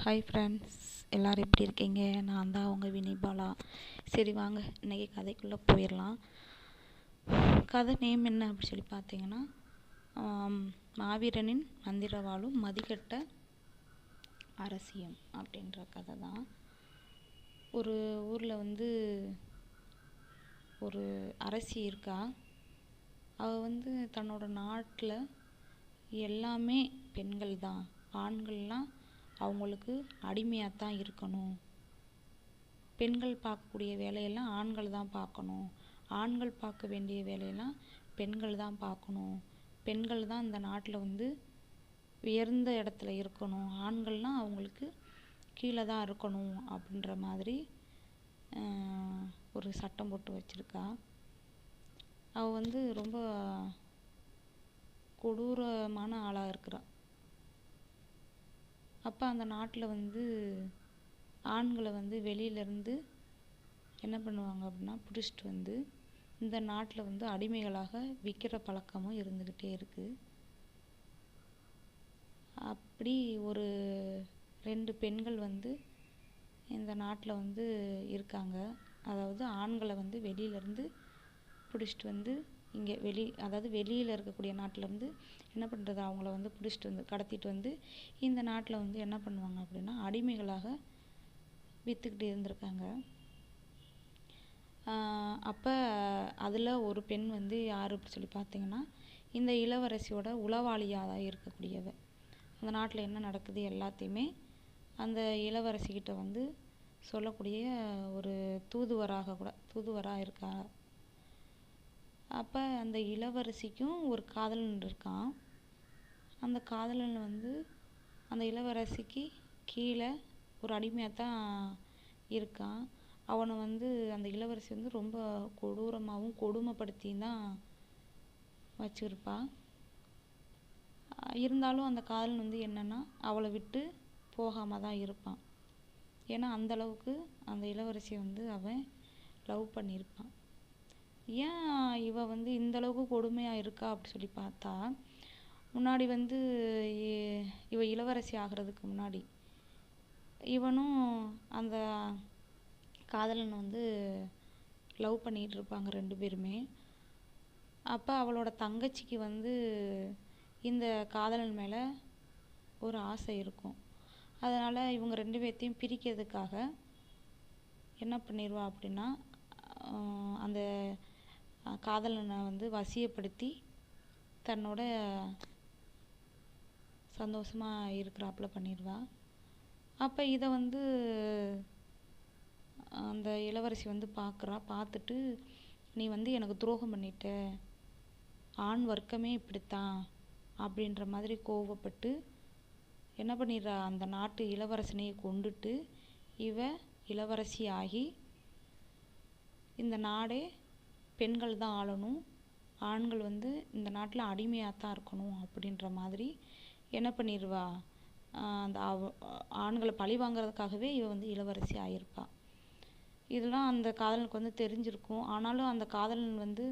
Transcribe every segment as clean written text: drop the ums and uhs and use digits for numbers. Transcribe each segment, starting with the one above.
Hi friends, எல்லோரும் எப்படி இருக்கீங்க? நான் தான் உங்கள் வினிபாலா. சரி வாங்க, இன்றைக்கி கதைக்குள்ளே போயிடலாம். கதை நேம் என்ன அப்படி சொல்லி பார்த்தீங்கன்னா, மாவீரனின் மந்திரவாளும் மதிக்கட்ட அரசியும் அப்படின்ற கதை தான். ஒரு ஊரில் ஒரு அரசி இருக்கா. அவள் தன்னோட நாட்டில் எல்லாமே பெண்கள் தான், ஆண்கள்லாம் அவங்களுக்கு அடிமையாக தான் இருக்கணும். பெண்கள் பார்க்கக்கூடிய வேலையெல்லாம் ஆண்கள் தான் பார்க்கணும், ஆண்கள் பார்க்க வேண்டிய வேலையெல்லாம் பெண்கள் தான் பார்க்கணும். பெண்கள் தான் இந்த நாட்டில் உயர்ந்த இடத்துல இருக்கணும், ஆண்கள்லாம் அவங்களுக்கு கீழே தான் இருக்கணும் அப்படின்ற மாதிரி ஒரு சட்டம் போட்டு வச்சுருக்கா. அவள் ரொம்ப கொடூரமான ஆளாக இருக்கிறா. அப்போ அந்த நாட்டில் ஆண்களை வெளியிலேருந்து என்ன பண்ணுவாங்க அப்படின்னா, பிடிச்சிட்டு இந்த நாட்டில் அடிமைகளாக விற்கிற பழக்கமும் இருந்துக்கிட்டே இருக்குது. அப்படி ஒரு 2 பெண்கள் இந்த நாட்டில் இருக்காங்க. அதாவது ஆண்களை வெளியிலேருந்து பிடிச்சிட்டு இங்கே அதாவது வெளியில் இருக்கக்கூடிய நாட்டிலேருந்து என்ன பண்ணுறது, அவங்கள பிடிச்சிட்டு கடத்திட்டு இந்த நாட்டில் என்ன பண்ணுவாங்க அப்படின்னா, அடிமைகளாக விற்றுக்கிட்டு இருந்திருக்காங்க. அப்போ அதில் ஒரு பெண் யார் அப்படி சொல்லி பார்த்தீங்கன்னா, இந்த இளவரசியோட உளவாளியாக தான் இருக்கக்கூடியவ. அந்த நாட்டில் என்ன நடக்குது எல்லாத்தையுமே அந்த இளவரசிக்கிட்ட சொல்லக்கூடிய ஒரு தூதுவராக இருக்கா. அப்போ அந்த இளவரசிக்கும் ஒரு காதலன் இருக்கான். அந்த காதலன் அந்த இளவரசிக்கு கீழே ஒரு அடிமையாக தான் இருக்கான். அவனை அந்த இளவரசி ரொம்ப கொடூரமாகவும் கொடுமைப்படுத்தியும் தான் வச்சுருப்பா. இருந்தாலும் அந்த காதலன் என்னென்னா அவளை விட்டு போகாமல் தான் இருப்பான். ஏன்னா அந்தளவுக்கு அந்த இளவரசியை அவன் லவ் பண்ணியிருப்பான். ஏன் இவ இந்தளவுக்கு கொடுமையாக இருக்கா அப்படி சொல்லி பார்த்தா, முன்னாடி இவ இளவரசி ஆகிறதுக்கு முன்னாடி இவனும் அந்த காதலன் லவ் பண்ணிகிட்டு இருப்பாங்க 2 பேருமே. அப்போ அவளோட தங்கச்சிக்கு இந்த காதலன் மேலே ஒரு ஆசை இருக்கும். அதனால் இவங்க 2 பேர்த்தையும் பிரிக்கிறதுக்காக என்ன பண்ணிடுவா அப்படின்னா, அந்த காதலனை வசியப்படுத்தி தன்னோட சந்தோஷமாக இருக்கிறாப்புல பண்ணிடுவா. அப்போ இதை அந்த இளவரசி பார்த்துட்டு, நீ எனக்கு துரோகம் பண்ணிட்ட, ஆண் வர்க்கமே இப்படித்தான் அப்படின்ற மாதிரி கோவப்பட்டு என்ன பண்ணிடுறா, அந்த நாட்டு இளவரசனையை கொண்டுட்டு இவ இளவரசி ஆகி இந்த நாடே பெண்கள் தான் ஆளணும், ஆண்கள் இந்த நாட்டில் அடிமையாக தான் இருக்கணும் அப்படின்ற மாதிரி என்ன பண்ணிடுவா, அந்த ஆண்களை பழி வாங்கிறதுக்காகவே இவ இளவரசி ஆகியிருப்பா. இதெல்லாம் அந்த காதலனுக்கு தெரிஞ்சிருக்கும். ஆனாலும் அந்த காதலன்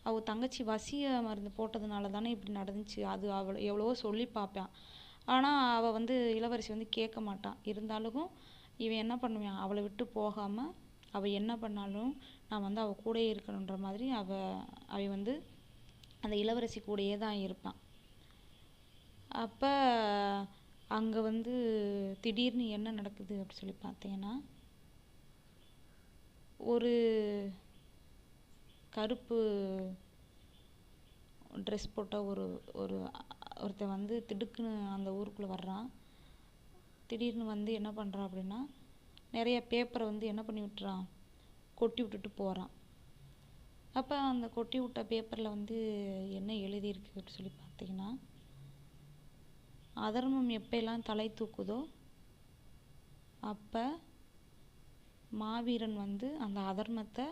அவள் தங்கச்சி வசிய மருந்து போட்டதுனால தானே இப்படி நடந்துச்சு, அது அவள் எவ்வளவோ சொல்லி பார்ப்பான். ஆனால் அவள் இளவரசி கேட்க மாட்டான். இருந்தாலும் இவன் என்ன பண்ணுவான், அவளை விட்டு போகாமல் அவள் என்ன பண்ணாலும் நான் அவள் கூடயே இருக்கணுன்ற மாதிரி அவன் அந்த இளவரசி கூடயே தான் இருப்பான். அப்போ அங்கே திடீர்னு என்ன நடக்குது அப்படி சொல்லி பார்த்தீங்கன்னா, ஒரு கருப்பு ட்ரெஸ் போட்ட ஒருத்தன் திடுக்குன்னு அந்த ஊருக்குள்ளே வர்றான். திடீர்னு என்ன பண்ணுறான் அப்படின்னா, நிறைய பேப்பரை என்ன பண்ணி விட்டுறான், கொட்டி விட்டுட்டு போகிறான். அப்போ அந்த கொட்டி விட்ட பேப்பரில் என்ன எழுதியிருக்கு அப்படி சொல்லி பார்த்தீங்கன்னா, அதர்மம் எப்பெல்லாம் தலை தூக்குதோ அப்போ மாவீரன் அந்த அதர்மத்தை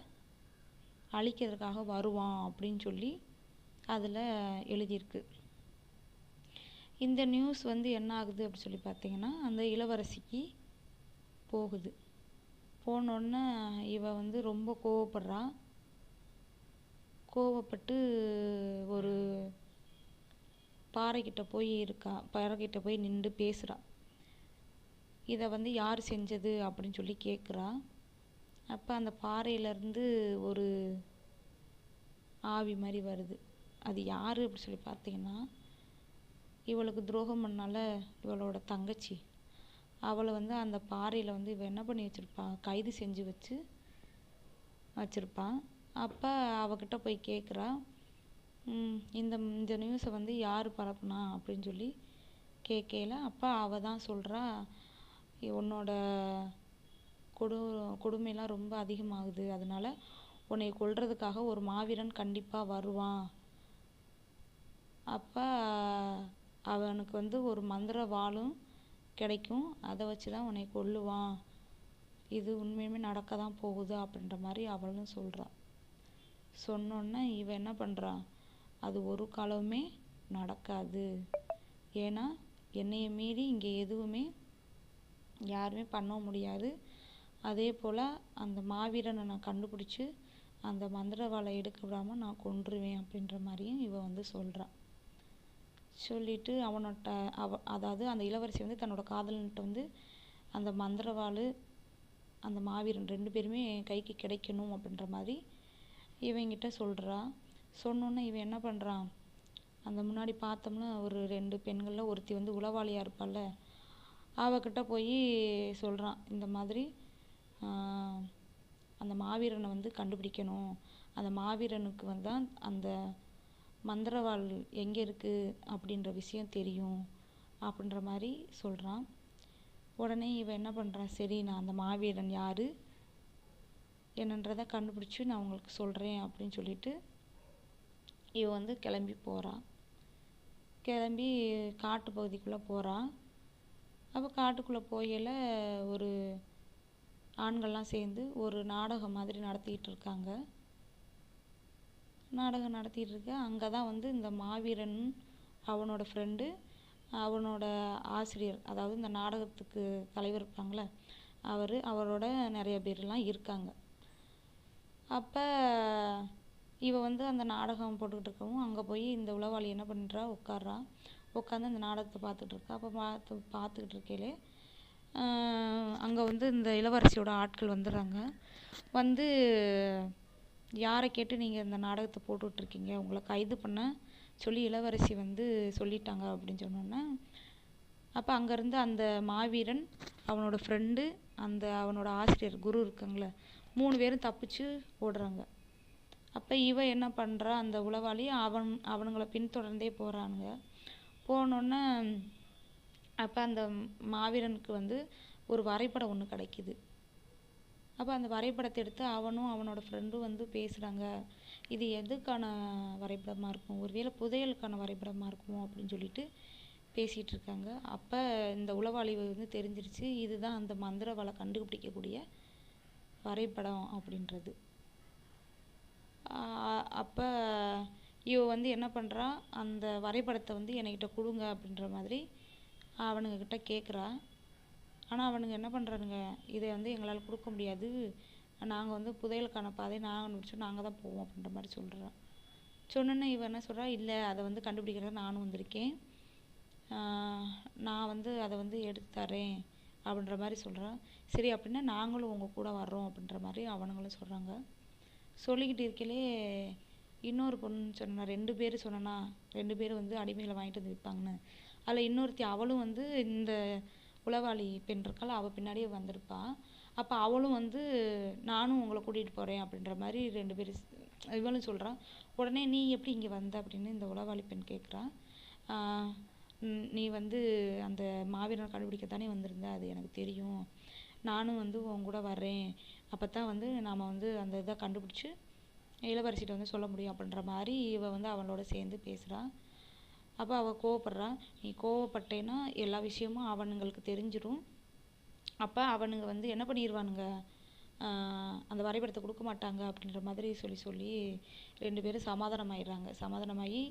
அழிக்கிறதுக்காக வருவான் அப்படின்னு சொல்லி அதில் எழுதியிருக்கு. இந்த நியூஸ் என்ன ஆகுது அப்படி சொல்லி பார்த்தீங்கன்னா, அந்த இளவரசிக்கு போகுது. போனோடனே இவ ரொம்ப கோவப்படுறா. கோவப்பட்டு ஒரு பாறைக்கிட்ட போய் நின்று பேசுகிறா. இதை வந்து யார் செஞ்சது அப்படின்னு சொல்லி கேட்குறா. அப்போ அந்த பாறையிலேருந்து ஒரு ஆவி மாதிரி வருது. அது யார் அப்படி சொல்லி பார்த்தீங்கன்னா, இவளுக்கு துரோகம் பண்ணால இவளோட தங்கச்சி. அவளை வந்து அந்த பாறையில் வந்து இவ என்ன பண்ணி வச்சுருப்பா, கைது செஞ்சு வச்சுருப்பான். அப்போ அவகிட்ட போய் கேட்குறா, இந்த இந்த நியூஸை வந்து யார் பரப்புனா அப்படின்னு சொல்லி கேட்கல. அப்போ அவள் தான் சொல்கிறா, உன்னோட கொடுமையெல்லாம் ரொம்ப அதிகமாகுது, அதனால உன்னை கொல்றதுக்காக ஒரு மாவீரன் கண்டிப்பாக வருவான். அப்போ அவனுக்கு வந்து ஒரு மந்திர வாளும் கிடைக்கும், அதை வச்சு தான் உன்னை கொல்லுவான். இது உண்மையுமே நடக்க தான் போகுது அப்படின்ற மாதிரி அவளும் சொல்கிறான். சொன்னோன்னே இவன் என்ன பண்ணுறான், அது ஒரு காலமுமே நடக்காது, ஏன்னா என்னையை மீறி இங்கே எதுவுமே யாருமே பண்ண முடியாது. அதே போல் அந்த மாவீரனை நான் கண்டுபிடிச்சி அந்த மந்திரவாளை எடுக்க விடாமல் நான் கொன்றுவேன் அப்படின்ற மாதிரியும் இவன் வந்து சொல்கிறான். சொல்லிட்டு அவனோட அதாவது அந்த இளவரசி வந்து தன்னோட காதலன்கிட்ட வந்து அந்த மந்திரவாள் அந்த மாவீரன் 2 பேருமே கைக்கு கிடைக்கணும் அப்படின்ற மாதிரி இவங்கிட்ட சொல்கிறா. சொன்னோன்னே இவன் என்ன பண்ணுறான், அந்த முன்னாடி பார்த்தோம்னா ஒரு 2 பெண்களில் ஒருத்தி வந்து உளவாளியாக இருப்பாள்ல, அவகிட்ட போய் சொல்கிறான், இந்த மாதிரி அந்த மாவீரனை வந்து கண்டுபிடிக்கணும், அந்த மாவீரனுக்கு வந்து அந்த மந்திரவாள் எங்கே இருக்குது அப்படின்ற விஷயம் தெரியும் அப்படின்ற மாதிரி சொல்கிறான். உடனே இவன் என்ன பண்ணுறான், சரி நான் அந்த மாவீரன் யார் என்னன்றதை கண்டுபிடிச்சி நான் உங்களுக்கு சொல்கிறேன் அப்படின்னு சொல்லிட்டு இவன் வந்து கிளம்பி போகிறான். கிளம்பி காட்டு பகுதிக்குள்ளே போகிறான். அப்போ காட்டுக்குள்ளே போகையில் ஒரு ஆண்கள்லாம் சேர்ந்து ஒரு நாடகம் மாதிரி நடத்திக்கிட்டு இருக்காங்க. நாடகம் நடத்திட்டு இருக்க அங்கே தான் வந்து இந்த மாவீரன், அவனோட ஃப்ரெண்டு, அவனோட ஆசிரியர், அதாவது இந்த நாடகத்துக்கு தலைவர் இருப்பாங்களே அவரோட நிறைய பேர்லாம் இருக்காங்க. அப்போ இவ வந்து அந்த நாடகம் போட்டுக்கிட்டு இருக்கவும் அங்கே போய் இந்த உளவாளி என்ன பண்ணுறா, உட்காந்து அந்த நாடகத்தை பார்த்துட்டு இருக்கா. அப்போ பார்த்துக்கிட்டு இருக்கையிலே அங்கே வந்து இந்த இளவரசியோட ஆட்கள் வந்துடுறாங்க. வந்து யாரை கேட்டு நீங்கள் இந்த நாடகத்தை போட்டுட்ருக்கீங்க, உங்களை கைது பண்ண சொல்லி இளவரசி வந்து சொல்லிட்டாங்க அப்படின்னு சொன்னோன்னே, அப்போ அங்கேருந்து அந்த மாவீரன், அவனோட ஃப்ரெண்டு, அவனோட ஆசிரியர் குரு இருக்காங்களே 3 பேரும் தப்பிச்சு ஓடுறாங்க. அப்போ இவ என்ன பண்ணுறா, அந்த உளவாளி அவனுங்களை பின்தொடர்ந்தே போகிறானுங்க. போனோன்னே அப்போ அந்த மாவீரனுக்கு வந்து ஒரு வரைபடம் ஒன்று கிடைக்கிது. அப்போ அந்த வரைபடத்தை எடுத்து அவனும் அவனோட ஃப்ரெண்டும் வந்து பேசுகிறாங்க, இது எதுக்கான வரைபடமாக இருக்கும், ஒருவேளை புதையலுக்கான வரைபடமாக இருக்குமோ அப்படின்னு சொல்லிட்டு பேசிகிட்டு இருக்காங்க. அப்போ இந்த உளவாளி வந்து தெரிஞ்சிருச்சு, இதுதான் அந்த மந்திரவாளை கண்டுபிடிக்கக்கூடிய வரைபடம் அப்படின்றது. அப்போ இவ வந்து என்ன பண்ணுறா, அந்த வரைபடத்தை வந்து என்கிட்ட கொடுங்க அப்படின்ற மாதிரி அவனுங்கக்கிட்ட கேட்குறா. ஆனால் அவனுங்க என்ன பண்ணுறானுங்க, இதை வந்து எங்களால் கொடுக்க முடியாது, நாங்கள் வந்து புதையலுக்கான பாதை நாங்கள் தான் போவோம் அப்படின்ற மாதிரி சொல்கிறான். சொன்னோன்னே இவன் என்ன சொல்கிறா, இல்லை அதை வந்து கண்டுபிடிக்கிறத நானும் வந்திருக்கேன், நான் வந்து அதை வந்து எடுத்து தரேன் அப்படின்ற மாதிரி சொல்கிறான். சரி அப்படின்னா நாங்களும் உங்கள் கூட வர்றோம் அப்படின்ற மாதிரி அவனுங்களும் சொல்கிறாங்க. சொல்லிக்கிட்டு இருக்கையிலே இன்னொரு பொண்ணு சொன்னா, 2 பேர் சொன்னா, 2 பேர் வந்து அடிமைகளை வாங்கிட்டு வந்து விற்பாங்கன்னு, அதில் இன்னொருத்தி அவளும் வந்து இந்த உளவாளி பெண் இருக்காள், அவள் பின்னாடியே வந்திருப்பா. அப்போ அவளும் வந்து நானும் உங்களை கூட்டிகிட்டு போகிறேன் அப்படின்ற மாதிரி 2 பேர் இவளும் சொல்கிறான். உடனே நீ எப்படி இங்கே வந்த அப்படின்னு இந்த உளவாளி பெண் கேட்குறா. நீ வந்து அந்த மாவீரனை கண்டுபிடிக்கத்தானே வந்திருந்த, அது எனக்கு தெரியும், நானும் வந்து உன் கூட வர்றேன், அப்போ தான் வந்து நாம் வந்து அந்த இதை கண்டுபிடிச்சி இளவரசிகிட்ட வந்து சொல்ல முடியும் அப்படின்ற மாதிரி இவ வந்து அவளோட சேர்ந்து பேசுகிறா. அப்போ அவள் கோவப்படுறா, நீ கோவப்பட்டேன்னா எல்லா விஷயமும் அவனுங்களுக்கு தெரிஞ்சிடும், அப்போ அவனுங்க வந்து என்ன பண்ணிடுவானுங்க, அந்த வரைபடத்தை கொடுக்க மாட்டாங்க அப்படின்ற மாதிரி சொல்லி 2 பேரும் சமாதானமாகி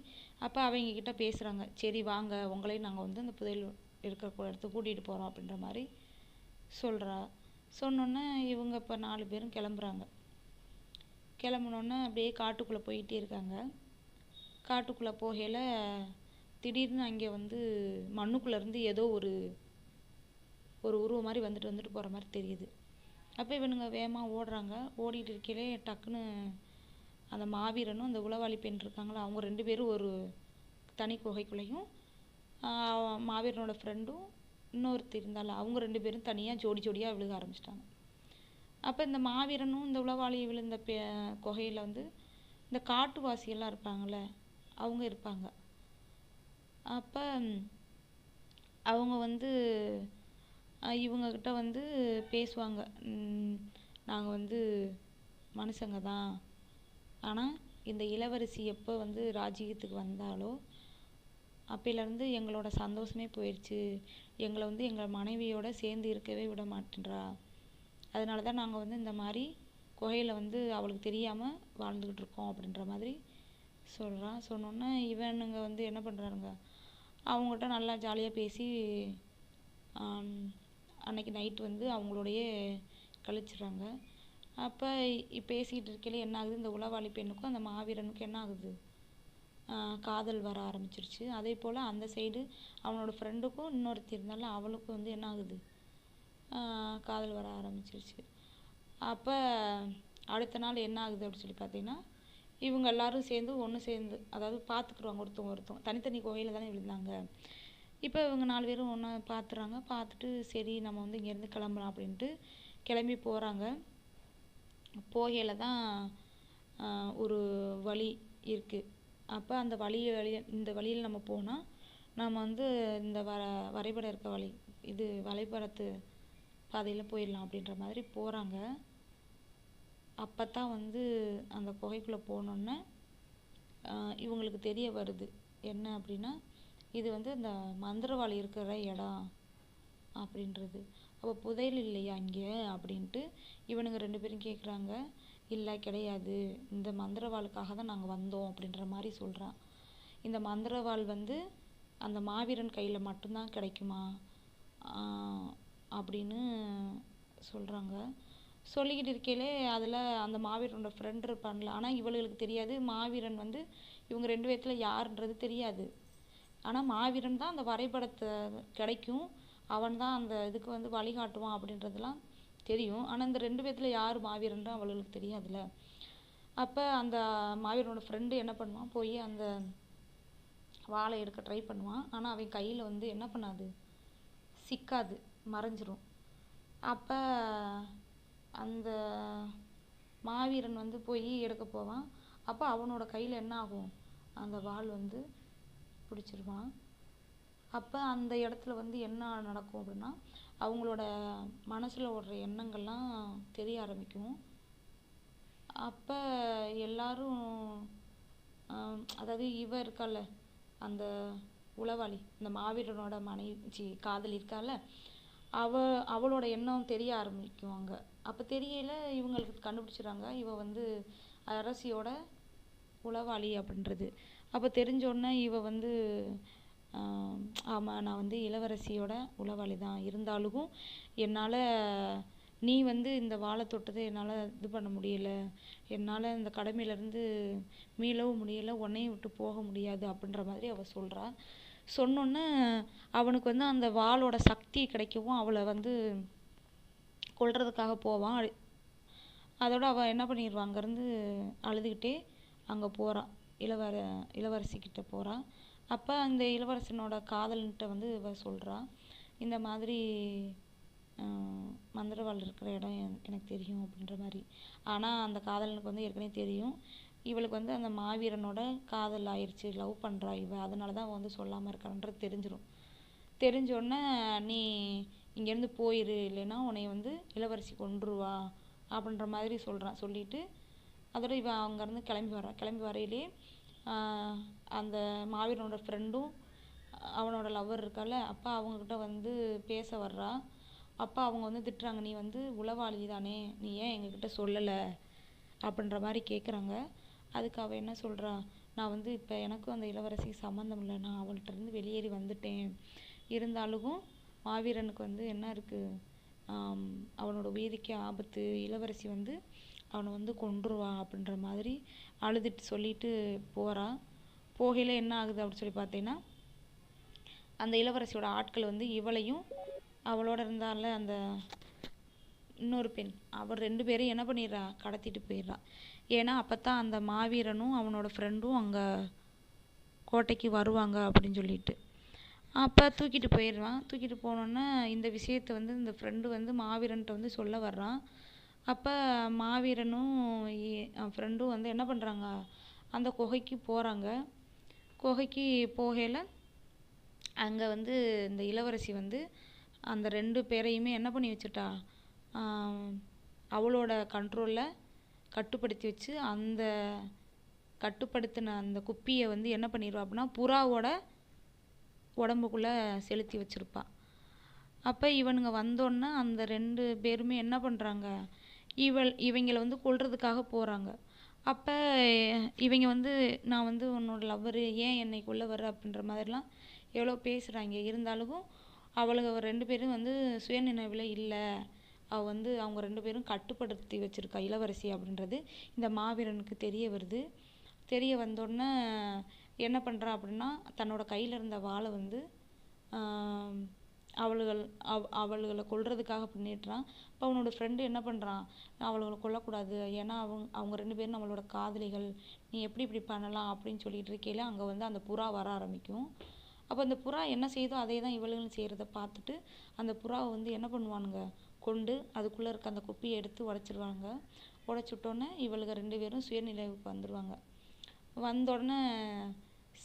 அப்போ அவங்கக்கிட்ட பேசுகிறாங்க, சரி வாங்க உங்களையும் நாங்கள் வந்து அந்த புதையல் இருக்கிற இடத்துக்கு கூட்டிகிட்டு போகிறோம் அப்படின்ற மாதிரி சொல்கிறா. சொன்னோன்னே இவங்க இப்போ 4 பேரும் கிளம்புறாங்க. கிளம்புனோன்னே அப்படியே காட்டுக்குள்ளே போயிட்டே இருக்காங்க. காட்டுக்குள்ளே போகையில் திடீர்னு அங்கே வந்து மண்ணுக்குள்ளேருந்து ஏதோ ஒரு ஒரு உருவம் மாதிரி வந்துட்டு வந்துட்டு போகிற மாதிரி தெரியுது. அப்போ இவனுங்க வேகமாக ஓடுறாங்க. ஓடிட்டு இருக்கையிலே டக்குன்னு அந்த மாவீரனும் அந்த உளவாளி பெண் இருக்காங்களா, அவங்க 2 பேரும் ஒரு தனி குகைக்குள்ளேயும், மாவீரனோட ஃப்ரெண்டும் இன்னொருத்தி இருந்தால அவங்க 2 பேரும் தனியாக ஜோடி ஜோடியாக விழுக ஆரம்பிச்சிட்டாங்க. அப்போ இந்த மாவீரனும் இந்த உளவாளி விழுந்த குகையில் வந்து இந்த காட்டுவாசியெல்லாம் இருப்பாங்கள்ல, அவங்க இருப்பாங்க. அப்போ அவங்க வந்து இவங்கக்கிட்ட வந்து பேசுவாங்க. நாங்கள் வந்து மனுஷங்க தான், ஆனால் இந்த இளவரசி எப்போ வந்து ராஜ்ஜியத்துக்கு வந்தாலோ அப்போலேருந்து எங்களோட சந்தோஷமே போயிடுச்சு. எங்களை வந்து எங்கள் மனைவியோட சேர்ந்து இருக்கவே விட மாட்டேன்றா. அதனால தான் நாங்கள் வந்து இந்த மாதிரி குகையில் வந்து அவளுக்கு தெரியாமல் வாழ்ந்துக்கிட்டு இருக்கோம் அப்படின்ற மாதிரி சொல்கிறான். சொன்னோன்னே இவனுங்க வந்து என்ன பண்ணுறாருங்க, அவங்ககிட்ட நல்லா ஜாலியாக பேசி அன்னைக்கு நைட்டு வந்து அவங்களோடையே கழிச்சிடுறாங்க. அப்போ பேசிக்கிட்டு இருக்கையில என்ன ஆகுது, இந்த உளவாளி பெண்ணுக்கும் அந்த மாவீரனுக்கும் என்ன ஆகுது, காதல் வர ஆரம்பிச்சிருச்சு. அதே போல் அந்த சைடு அவனோட ஃப்ரெண்டுக்கும் இன்னொருத்தி இருந்தாலும் அவளுக்கும் வந்து என்ன ஆகுது, காதல் வர ஆரம்பிச்சிருச்சு. அப்போ அடுத்த நாள் என்ன ஆகுது அப்படின்னு சொல்லி பார்த்தீங்கன்னா, இவங்க எல்லாரும் சேர்ந்து ஒன்று சேர்ந்து, அதாவது பார்த்துக்குருவாங்க ஒருத்தவங்க தனித்தனி கோயிலில் தானே விழுந்தாங்க. இப்போ இவங்க 4 பேரும் ஒன்றா பார்த்துறாங்க. பார்த்துட்டு சரி நம்ம வந்து இங்கேருந்து கிளம்பலாம் அப்படின்ட்டு கிளம்பி போகிறாங்க. போகையில் தான் ஒரு வழி இருக்குது. அப்போ அந்த இந்த வழியில் நம்ம போனால் நம்ம வந்து இந்த வரைபடம் இருக்க வழி, இது வலைப்படத்து பாதையில் போயிடலாம் அப்படின்ற மாதிரி போகிறாங்க. அப்போ தான் வந்து அந்த குகைக்குள்ளே போனோன்னே இவங்களுக்கு தெரிய வருது என்ன அப்படின்னா, இது வந்து அந்த மந்திரவாளி இருக்கிற இடம் அப்படின்றது. அப்போ புதையல் இல்லையா இங்கே அப்படின்ட்டு இவனுங்க 2 பேரும் கேட்குறாங்க. இல்லை கிடையாது, இந்த மந்திரவாளுக்காக தான் நாங்கள் வந்தோம் அப்படின்ற மாதிரி சொல்கிறான். இந்த மந்திரவாள் வந்து அந்த மாவீரன் கையில் மட்டும்தான் கிடைக்குமா அப்படின்னு சொல்கிறாங்க. சொல்லிக்கிட்டு இருக்கையிலே அதில் அந்த மாவீரனோட ஃப்ரெண்ட் இருப்பான்ல, ஆனால் இவளுகளுக்கு தெரியாது மாவீரன் வந்து இவங்க 2 பேத்துல யாருன்றது தெரியாது. ஆனால் மாவீரன் தான் அந்த வரைபடத்தை கிடைக்கும், அவன் தான் அந்த இதுக்கு வந்து வழிகாட்டுவான் அப்படின்றதுலாம் தெரியும். ஆனால் இந்த 2 பேத்துல யார் மாவீரன் தான் அவளுக்கு தெரியாதுல்ல. அப்போ அந்த மாவீரனோட ஃப்ரெண்டு என்ன பண்ணுவான், போய் அந்த வாளை எடுக்க ட்ரை பண்ணுவான். ஆனால் அவன் கையில் வந்து என்ன பண்ணாது, சிக்காது, மறைஞ்சிரும். அப்போ அந்த மாவீரன் வந்து போய் எடுக்க போவான். அப்போ அவனோட கையில் என்ன ஆகும், அந்த வாள் வந்து பிடிச்சிருவான். அப்போ அந்த இடத்துல வந்து என்ன நடக்கும் அப்படின்னா, அவங்களோட மனசில் ஓடுற எண்ணங்கள்லாம் தெரிய ஆரம்பிக்கும். அப்போ எல்லாரும் அதாவது இவ இருக்கால அந்த உளவாளி, இந்த மாவீரனோட மனைவி காதலி இருக்கால, அவளோட எண்ணம் தெரிய ஆரம்பிக்கும் அங்கே. அப்போ தெரியல இவங்களுக்கு கண்டுபிடிச்சிடுறாங்க இவ வந்து அரசியோட உளவாளி அப்படின்றது. அப்போ தெரிஞ்சோடனே இவ வந்து ஆமாம் நான் வந்து இளவரசியோட உளவாளி தான், இருந்தாலும் என்னால் நீ வந்து இந்த வாழை தொட்டதை என்னால் இது பண்ண முடியலை, என்னால் இந்த கடமையிலேருந்து மீளவும் முடியலை, உன்னையும் விட்டு போக முடியாது அப்படின்ற மாதிரி அவள் சொல்கிறா. சொன்னோன்னே அவனுக்கு வந்து அந்த வாளோட சக்தி கிடைக்கவும் அவளை வந்து கொல்றதுக்காக போவான். அதோட அவள் என்ன பண்ணிடுவான், அங்கேருந்து அழுதுகிட்டே அங்கே போகிறான், இளவரசிக்கிட்ட போகிறான். அப்போ அந்த இளவரசனோட காதலன்கிட்ட வந்து இவ சொல்கிறா, இந்த மாதிரி மந்திரவாள் இருக்கிற இடம் எனக்கு தெரியும் அப்படின்ற மாதிரி. ஆனால் அந்த காதலனுக்கு வந்து ஏற்கனவே தெரியும் இவளுக்கு வந்து அந்த மாவீரனோட காதல் ஆயிடுச்சு, லவ் பண்ணுறா இவ, அதனால தான் அவன் வந்து சொல்லாமல் இருக்கான்றது தெரிஞ்சிடும். தெரிஞ்சோடனே நீ இங்கேருந்து போயிரு, இல்லைன்னா உன்னை வந்து இளவரசி கொன்றுவா அப்படின்ற மாதிரி சொல்கிறான். சொல்லிவிட்டு அதோட இவன் அங்கேருந்து கிளம்பி வரையிலே அந்த மாவீரனோட ஃப்ரெண்டும் அவனோட லவ்வர் இருக்கால, அப்போ அவங்கக்கிட்ட வந்து பேச வர்றா. அப்போ அவங்க வந்து திட்டுறாங்க, நீ வந்து உளவாளி தானே, நீ ஏன் எங்ககிட்ட சொல்லலை அப்படின்ற மாதிரி கேட்குறாங்க. அதுக்கு அவள் என்ன சொல்கிறா, நான் வந்து இப்போ எனக்கும் அந்த இளவரசிக்கு சம்மந்தம் இல்லை, நான் அவள்கிட்டருந்து வெளியேறி வந்துட்டேன், இருந்தாலும் மாவீரனுக்கு வந்து என்ன இருக்குது, அவனோட உயிருக்கே ஆபத்து, இளவரசி வந்து அவனை வந்து கொன்றுவா அப்படின்ற மாதிரி அழுதுட்டு சொல்லிட்டு போகிறா. போகையில் என்ன ஆகுது அப்படின்னு சொல்லி பார்த்தீங்கன்னா, அந்த இளவரசியோட ஆட்கள் வந்து இவளையும் அவளோட இருந்தால அந்த இன்னொரு பெண், அவர் 2 பேரையும் என்ன பண்ணிடுறா, கடத்திட்டு போயிடுறா. ஏன்னா அப்போ தான் அந்த மாவீரனும் அவனோட ஃப்ரெண்டும் அங்கே கோட்டைக்கு வருவாங்க அப்படின்னு சொல்லிட்டு. அப்போ தூக்கிட்டு போயிடுவான். தூக்கிட்டு போனோன்னே இந்த விஷயத்தை வந்து இந்த ஃப்ரெண்டு வந்து மாவீரன்கிட்ட வந்து சொல்ல வர்றான். அப்போ மாவீரனும் ஃப்ரெண்டும் வந்து என்ன பண்ணுறாங்க, அந்த குகைக்கு போகிறாங்க. குகைக்கு போகையில் அங்கே வந்து இந்த இளவரசி வந்து அந்த 2 பேரையுமே என்ன பண்ணி வச்சுட்டா, அவளோட கண்ட்ரோலில் கட்டுப்படுத்தி வச்சு அந்த கட்டுப்படுத்தின அந்த குப்பியை வந்து என்ன பண்ணிடுவா அப்படின்னா புறாவோட உடம்புக்குள்ளே செலுத்தி வச்சுருப்பா. அப்போ இவனுங்க வந்தோன்னே அந்த 2 பேருமே என்ன பண்ணுறாங்க, இவங்களை வந்து கொல்றதுக்காக போகிறாங்க. அப்போ இவங்க வந்து நான் வந்து உன்னோட லவ்வரு, ஏன் என்னை கொல்ல வர அப்படின்ற மாதிரிலாம் எவ்வளோ பேசுகிறாங்க. இருந்தாலும் அவளுங்க 2 பேரும் வந்து சுயநினைவில் இல்லை. அவள் வந்து அவங்க 2 பேரும் கட்டுப்படுத்தி வச்சுருக்கா இளவரசி அப்படின்றது இந்த மாவீரனுக்கு தெரிய வருது. தெரிய வந்தோடனே என்ன பண்ணுறா அப்படின்னா தன்னோட கையில் இருந்த வாளை வந்து அவளுகளை கொல்றதுக்காக பண்ணிடுறான். இப்போ அவனோட ஃப்ரெண்டு என்ன பண்ணுறான், அவளுகளை கொல்லக்கூடாது, ஏன்னா அவங்க 2 பேரும் நம்மளோட காதலிகள், நீ எப்படி இப்படி பண்ணலாம் அப்படின்னு சொல்லிட்டு இருக்கையில அங்கே வந்து அந்த புறா வர ஆரம்பிக்கும். அப்போ அந்த புறா என்ன செய்யுதோ அதே தான் இவளுகளும் செய்கிறத பார்த்துட்டு அந்த புறாவை வந்து என்ன பண்ணுவானுங்க, கொண்டு அதுக்குள்ளே இருக்க அந்த குப்பியை எடுத்து உடச்சிருவாங்க. உடச்சுட்டோன்னே இவளுங்க 2 பேரும் சுயநிலைவுக்கு வந்துடுவாங்க. வந்தோடனே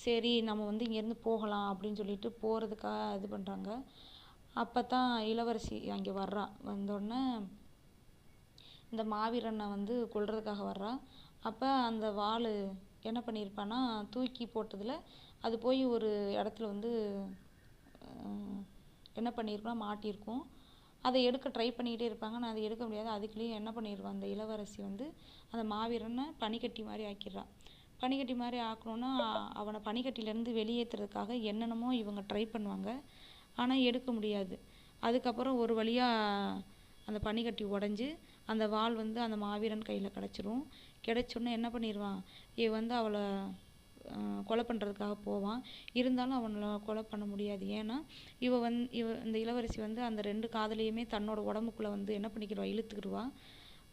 சரி நம்ம வந்து இங்கேருந்து போகலாம் அப்படின்னு சொல்லிட்டு போகிறதுக்காக இது பண்ணுறாங்க. அப்போ தான் இளவரசி அங்கே வர்றா. வந்தோடனே இந்த மாவீரனை வந்து கொல்றதுக்காக வர்றா. அப்போ அந்த வாள் என்ன பண்ணியிருப்பான்னா தூக்கி போட்டதில் அது போய் ஒரு இடத்துல வந்து என்ன பண்ணியிருக்கோன்னா மாட்டியிருக்கும். அதை எடுக்க ட்ரை பண்ணிக்கிட்டே இருப்பாங்க. நான் அதை எடுக்க முடியாது. அதுக்குள்ளேயும் என்ன பண்ணிடுவான் அந்த இளவரசி வந்து அந்த மாவீரனை பனிக்கட்டி மாதிரி ஆக்கிடுறான். பனிக்கட்டி மாதிரி ஆக்கணுன்னா அவனை பனிக்கட்டியிலேருந்து வெளியேற்றுறதுக்காக என்னென்னமோ இவங்க ட்ரை பண்ணுவாங்க. ஆனால் எடுக்க முடியாது. அதுக்கப்புறம் ஒரு வழியாக அந்த பனிக்கட்டி உடஞ்சி அந்த வாள் வந்து அந்த மாவீரன் கையில் கிடச்சிரும். கிடைச்சோன்னே என்ன பண்ணிடுவான், வந்து அவளை கொலை பண்ணுறதுக்காக போவான். இருந்தாலும் அவனை கொலை பண்ண முடியாது. ஏன்னா இந்த இளவரசி வந்து அந்த 2 காதலையுமே தன்னோட உடம்புக்குள்ளே வந்து என்ன பண்ணிக்கிடுவா, இழுத்துக்கிடுவா.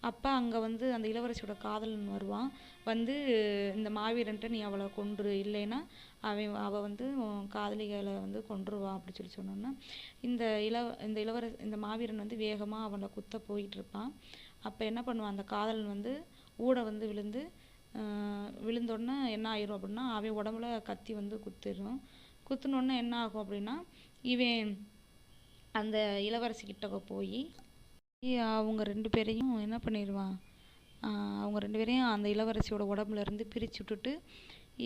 அப்போ அங்கே வந்து அந்த இளவரசியோட காதலன் வருவான். வந்து இந்த மாவீரன்ட்ட நீ அவளை கொன்று, இல்லைன்னா அவள் வந்து காதலிகளை வந்து கொன்றுவான் அப்படி சொன்னோன்னா இந்த மாவீரன் வந்து வேகமாக அவளை குத்த போயிட்டு இருப்பான். அப்போ என்ன பண்ணுவான், அந்த காதலன் வந்து ஊட வந்து விழுந்தோடனே என்ன ஆயிரும் அப்படின்னா அவன் உடம்புல கத்தி வந்து குத்திடும். குத்துனோடனே என்ன ஆகும் அப்படின்னா இவன் அந்த இளவரசிக்கிட்ட போய் அவங்க 2 பேரையும் என்ன பண்ணிடுவான், அவங்க 2 பேரையும் அந்த இளவரசியோட உடம்புல இருந்து பிரித்து விட்டுட்டு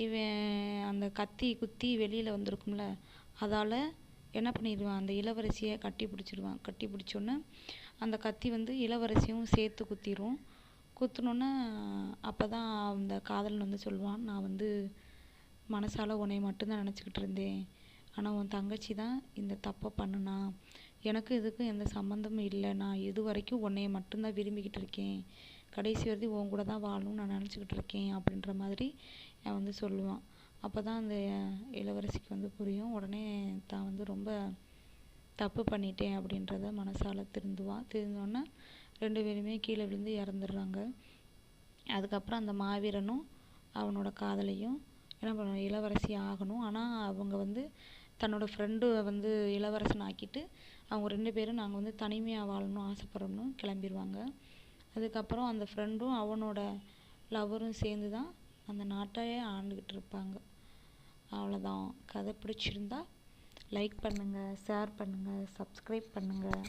இவன் அந்த கத்தி குத்தி வெளியில் வந்திருக்கும்ல அதால் என்ன பண்ணிடுவான், அந்த இளவரசியை கட்டி பிடிச்சிடுவான். கட்டி பிடிச்சோன்னே அந்த கத்தி வந்து இளவரசியும் சேர்த்து குத்திடும். குத்துனோன்னே அப்போ தான் அந்த காதலன் வந்து சொல்லுவான், நான் வந்து மனசால் உன்னை மட்டும்தான் நினச்சிக்கிட்டு இருந்தேன், ஆனால் உன் தங்கச்சி தான் இந்த தப்பை பண்ணுனா, எனக்கு இதுக்கும் எந்த சம்மந்தமும் இல்லை, நான் இது வரைக்கும் உன்னைய மட்டும்தான் விரும்பிக்கிட்டு இருக்கேன், கடைசி வரைக்கும் உன் கூட தான் வாழணும்னு நான் நினச்சிக்கிட்டு இருக்கேன் அப்படின்ற மாதிரி அவன் வந்து சொல்லுவான். அப்போ தான் அந்த இளவரசிக்கு வந்து புரியும். உடனே தான் வந்து ரொம்ப தப்பு பண்ணிட்டேன் அப்படின்றத மனசால் திருந்துவான். திருந்தோன்னே 2 பேருமே கீழே விழுந்து இறந்துடுறாங்க. அதுக்கப்புறம் அந்த மாவீரனும் அவனோட காதலையும் என்ன பண்ணுவாங்க, இளவரசி ஆகணும். ஆனால் அவங்க வந்து தன்னோட ஃப்ரெண்டு வந்து இளவரசன் ஆக்கிட்டு அவங்க 2 பேரும் நாங்கள் வந்து தனிமையாக வாழணும் ஆசைப்படுறோம்னு கிளம்பிடுவாங்க. அதுக்கப்புறம் அந்த ஃப்ரெண்டும் அவனோட லவ்வரும் சேர்ந்து தான் அந்த நாட்டையே ஆண்டுக்கிட்டு இருப்பாங்க. அவ்வளோதான். கதை பிடிச்சிருந்தா லைக் பண்ணுங்கள், ஷேர் பண்ணுங்கள், சப்ஸ்கிரைப் பண்ணுங்கள்.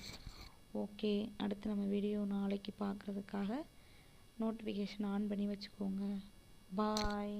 ஓகே, அடுத்து நம்ம வீடியோ நாளைக்கு பார்க்குறதுக்காக நோட்டிஃபிகேஷன் ஆன் பண்ணி வச்சுக்கோங்க. பாய்.